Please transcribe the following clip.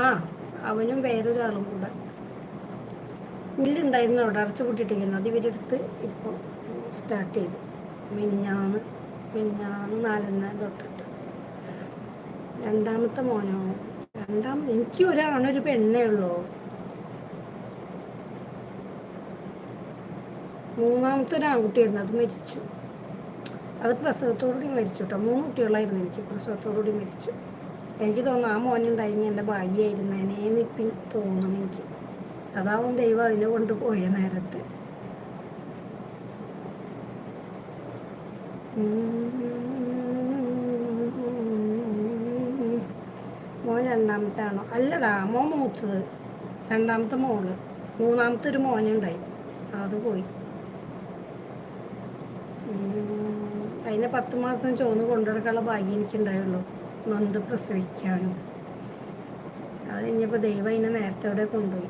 ആ അവനും വേറൊരാളും കൂടെ മില്ലുണ്ടായിരുന്നു അവിടെ അടച്ചു പൂട്ടിയിട്ടിരിക്കുന്നു. അത് ഇവരെടുത്ത് ഇപ്പോൾ സ്റ്റാർട്ട് ചെയ്തു മിനിഞ്ഞാന്ന് 4 തൊട്ടിട്ട്. രണ്ടാമത്തെ മോനോ എനിക്ക് ഒരാണൊരു പെണ്ണേ ഉള്ളൂ. മൂന്നാമത്തെ ഒരു ആൺകുട്ടിയായിരുന്നു, അത് മരിച്ചു. അത് പ്രസവത്തോടുകൂടി മരിച്ചു കേട്ടോ. 3 കുട്ടികളായിരുന്നു എനിക്ക്, പ്രസവത്തോടുകൂടി മരിച്ചു. എനിക്ക് തോന്നുന്നു ആ മോനുണ്ടായിരുന്നു എൻ്റെ ഭാഗ്യമായിരുന്നേനേന്ന് ഇപ്പം തോന്നുന്നു എനിക്ക്. അതാവും ദൈവം അതിനെ കൊണ്ടുപോയ നേരത്തെ. മോൻ രണ്ടാമത്തെ ആണോ? അല്ലടാ, മോൻ മൂത്തത്. രണ്ടാമത്തെ മോള്. മൂന്നാമത്തെ ഒരു മോനുണ്ടായി, അത് പോയി. അതിനെ 10 മാസം ചോന്ന് കൊണ്ടുനടക്കാനുള്ള ഭാഗ്യം എനിക്കുണ്ടായുള്ളൂ, നൊന്ത് പ്രസവിക്കാനും. അത് കഴിഞ്ഞപ്പോൾ ദൈവം അതിനെ നേരത്തോടെ കൊണ്ടുപോയി.